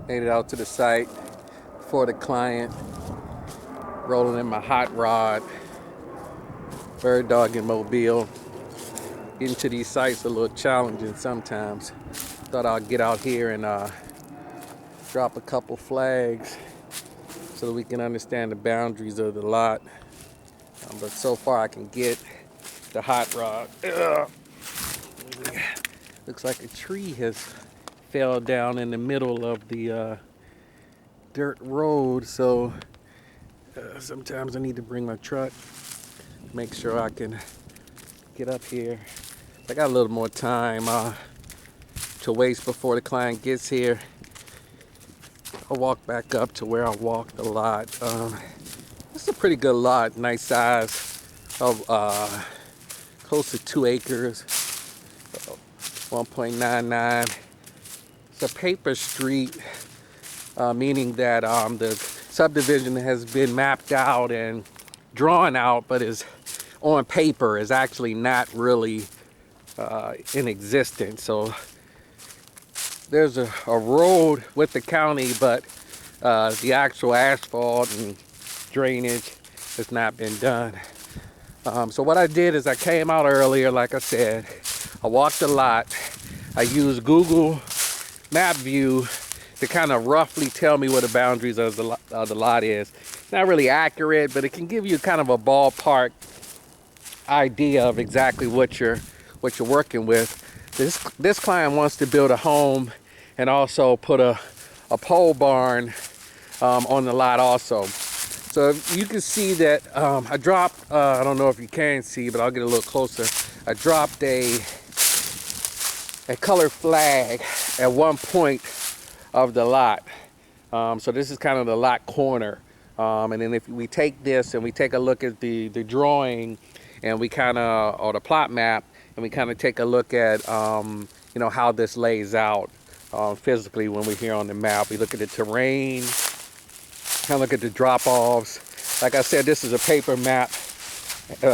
Made it out to the site for the client, rolling in my hot rod, bird dog and mobile. Getting to these sites a little challenging sometimes. Thought I'd get out here and drop a couple flags so that we can understand the boundaries of the lot. But so far I can get the hot rod. Looks like a tree has fell down in the middle of the dirt road, so sometimes I need to bring my truck, make sure I can get up here. I got a little more time to waste before the client gets here. I'll walk back up to where I walked a lot. It's a pretty good lot, nice size, of close to 2 acres, 1.99. It's a paper street, meaning that the subdivision has been mapped out and drawn out, but is on paper, is actually not really in existence. So there's a road with the county, but the actual asphalt and drainage has not been done. So what I did is I came out earlier, like I said, I walked a lot. I used Google Map View to kind of roughly tell me what the boundaries of the lot is. It's not really accurate, but it can give you kind of a ballpark idea of exactly what you're working with. This client wants to build a home and also put a pole barn on the lot also. So you can see that I dropped, I don't know if you can see, but I'll get a little closer. I dropped a color flag at one point of the lot. So this is kind of the lot corner. And then if we take this and we take a look at the drawing, and we kind of, or the plot map, and we kind of take a look at you know, how this lays out physically when we're here on the map. We look at the terrain, kind of look at the drop-offs. Like I said, this is a paper map,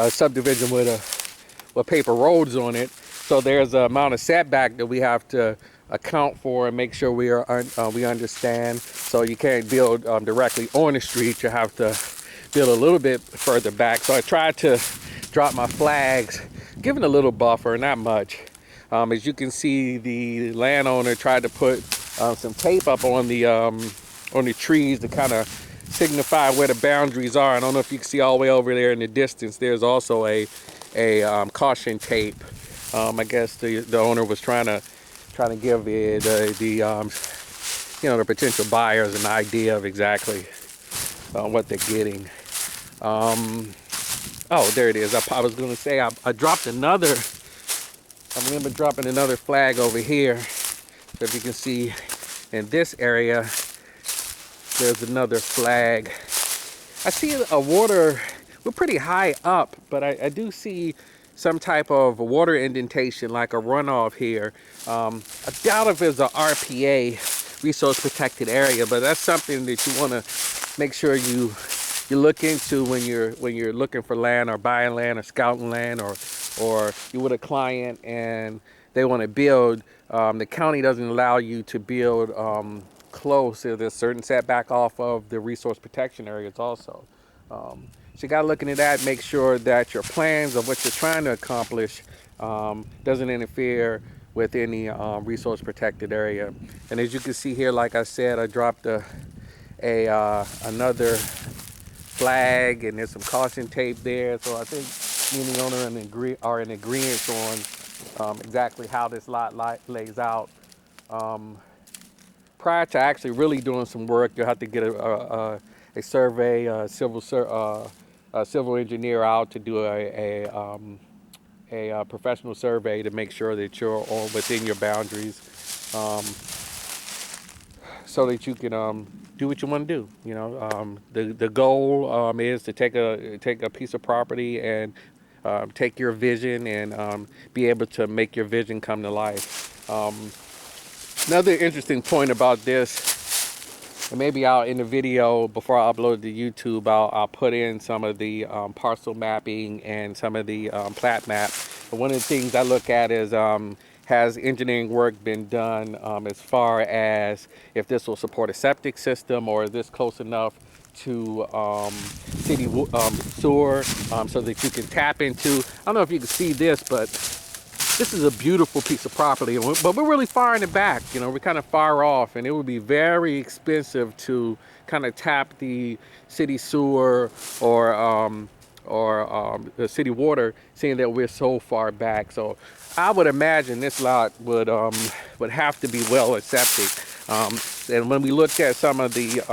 subdivision with paper roads on it. So there's an amount of setback that we have to account for and make sure we understand. So you can't build directly on the street. You have to build a little bit further back. So I tried to drop my flags, giving a little buffer, not much. As you can see, the landowner tried to put some tape up on the trees to kind of signify where the boundaries are. I don't know if you can see all the way over there in the distance. There's also a caution tape. I guess the owner was trying to give the you know, the potential buyers an idea of exactly what they're getting. Oh, there it is. I was going to say I dropped another. I remember dropping another flag over here. So if you can see in this area, there's another flag. I see a water. We're pretty high up, but I do see some type of water indentation, like a runoff here. I doubt if it's a RPA, resource protected area, but that's something that you want to make sure you look into when you're looking for land or buying land or scouting land, or you're with a client and they want to build. The county doesn't allow you to build close. There's a certain setback off of the resource protection areas also. So you got to look into that, make sure that your plans of what you're trying to accomplish doesn't interfere with any resource protected area. And as you can see here, like I said, I dropped another flag, and there's some caution tape there. So I think me and the owner are in agreement on exactly how this lot lays out. Prior to actually really doing some work, you'll have to get a survey, a civil engineer out to do a professional survey to make sure that you're all within your boundaries, so that you can do what you want to do. You know, the goal is to take a piece of property and take your vision and be able to make your vision come to life. Another interesting point about this, and maybe in the video before I upload to YouTube, I'll put in some of the parcel mapping and some of the plat map. But one of the things I look at is has engineering work been done as far as if this will support a septic system, or is this close enough to city sewer so that you can tap into? I don't know if you can see this, but this is a beautiful piece of property, but we're really far in the back. You know, we're kind of far off, and it would be very expensive to kind of tap the city sewer or the city water, seeing that we're so far back. So I would imagine this lot would have to be well accepted. And when we looked at some of the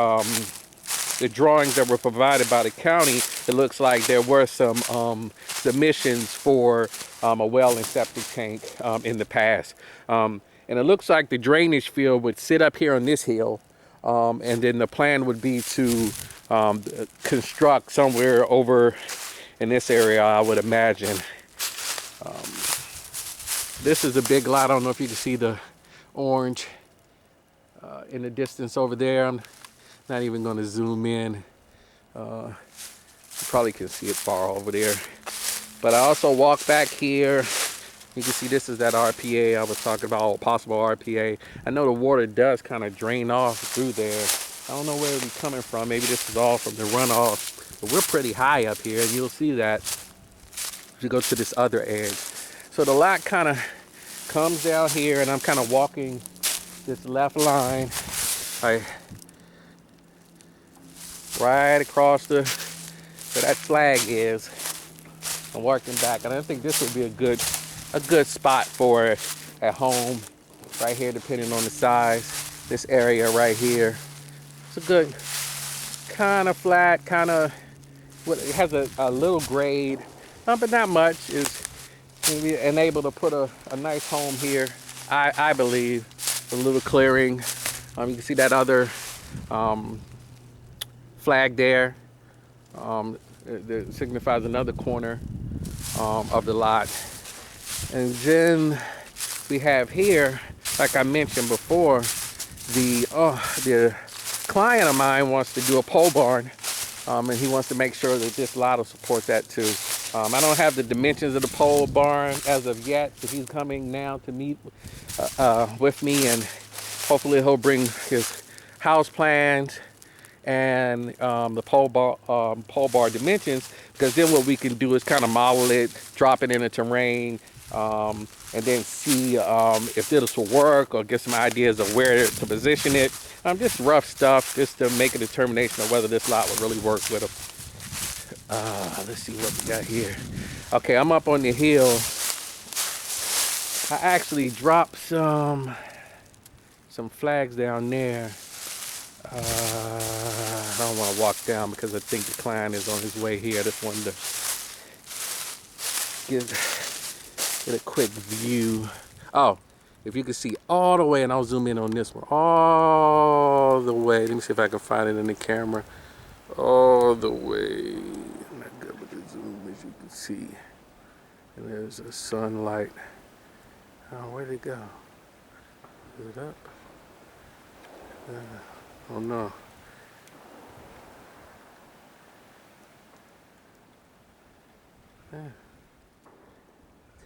drawings that were provided by the county, it looks like there were some submissions for a well and septic tank in the past. And it looks like the drainage field would sit up here on this hill, and then the plan would be to construct somewhere over in this area, I would imagine. This is a big lot. I don't know if you can see the orange in the distance over there. I'm not even going to zoom in. You probably can see it far over there. But I also walk back here. You can see this is that RPA I was talking about, possible RPA. I know the water does kind of drain off through there. I don't know where it'll be coming from. Maybe this is all from the runoff. But we're pretty high up here, and you'll see that if you go to this other edge. So the lot kind of comes down here, and I'm kind of walking this left line right across where that flag is. I'm working back, and I think this would be a good spot for it at home, right here, depending on the size. This area right here, it's a good kind of flat, kind of, it has a little grade, but not much. Is and able to put a nice home here, I believe. A little clearing. You can see that other flag there. That signifies another corner of the lot. And then we have here, like I mentioned before, the client of mine wants to do a pole barn, and he wants to make sure that this lot will support that too. I don't have the dimensions of the pole barn as of yet, but he's coming now to meet with me, and hopefully he'll bring his house plans and the pole bar dimensions, because then what we can do is kind of model it, drop it in the terrain, and then see if this will work, or get some ideas of where to position it. Just rough stuff, just to make a determination of whether this lot would really work with them. Let's see what we got here. Okay, I'm up on the hill. I actually dropped some flags down there. I don't want to walk down because I think the client is on his way here. I just wanted to get a quick view. Oh, if you can see all the way, and I'll zoom in on this one, all the way. Let me see if I can find it in the camera. All the way. I'm not good with the zoom, as you can see. And there's a sunlight. Oh, where'd it go? Is it up? Oh no. Yeah.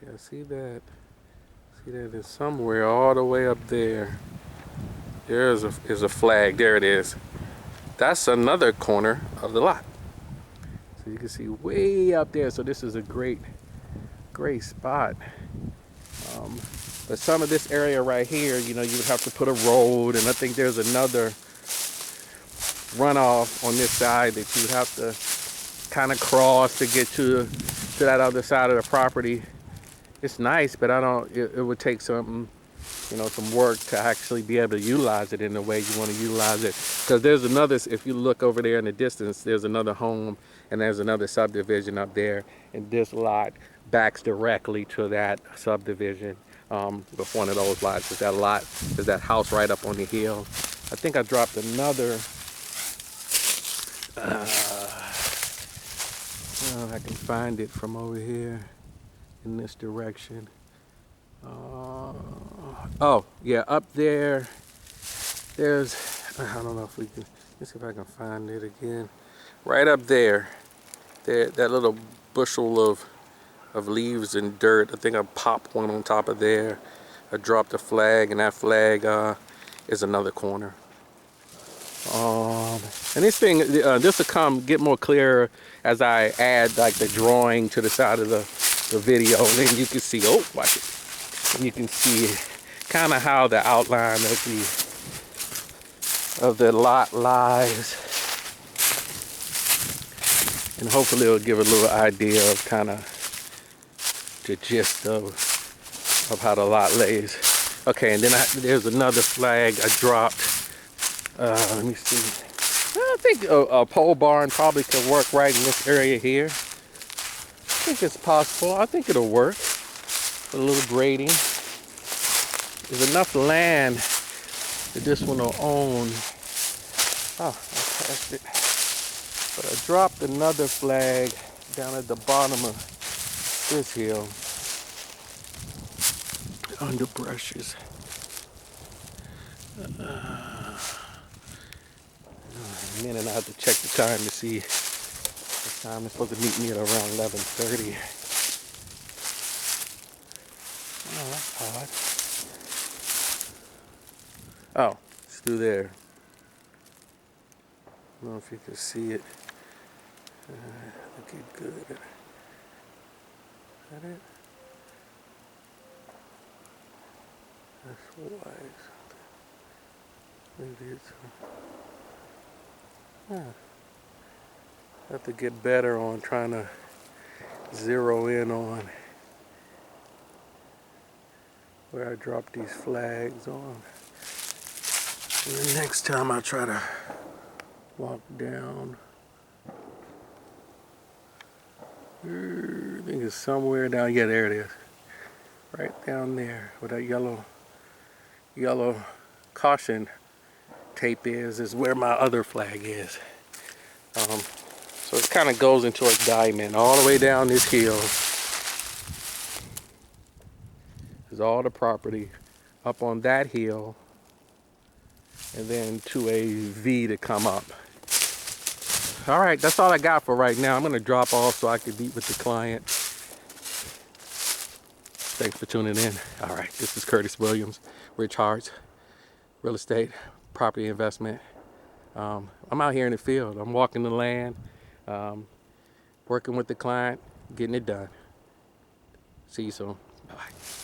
Okay, I see that. See that it's somewhere all the way up there. There's a flag. There it is. That's another corner of the lot. So you can see way up there. So this is a great spot. But some of this area right here, you know, you would have to put a road, and I think there's another runoff on this side that you would have to kind of cross to get to that other side of the property. It's nice, but it would take some work to actually be able to utilize it in the way you want to utilize it. Because there's another, if you look over there in the distance, there's another home, and there's another subdivision up there, and this lot backs directly to that subdivision. With one of those lots, is that house right up on the hill. I think I dropped another. I can find it from over here in this direction. Oh yeah, up there. There's, I don't know if we can. Let's see if I can find it again. Right up there, that little bushel of leaves and dirt. I think I popped one on top of there. I dropped a flag, and that flag is another corner. And this thing, this will get more clear as I add like the drawing to the side of the video, and then you can see, oh, watch it. And you can see kind of how the outline of the lot lies, and hopefully it'll give a little idea of kind of the gist of how the lot lays. Okay, and then there's another flag I dropped. Let me see. I think a pole barn probably could work right in this area here. I think it's possible. I think it'll work. A little grading. There's enough land that this one will own. Oh, I passed it. But I dropped another flag down at the bottom of this hill. Underbrushes. In a minute, I have to check the time to see what time it's supposed to meet me at around 11:30. Oh, that's odd. Oh, it's through there. I don't know if you can see it. Looking good. Is that it? That's wise. Maybe it's. Have to get better on trying to zero in on where I drop these flags on. And the next time I'll try to walk down. I think it's somewhere down. Yeah, there it is. Right down there where that yellow caution tape is where my other flag is. So it kind of goes into a diamond all the way down this hill. There's all the property up on that hill, and then to a V to come up. All right, that's all I got for right now. I'm going to drop off so I can meet with the client. Thanks for tuning in. All right, this is Curtis Williams, RichHearts, real estate, property investment. I'm out here in the field. I'm walking the land, working with the client, getting it done. See you soon. Bye-bye.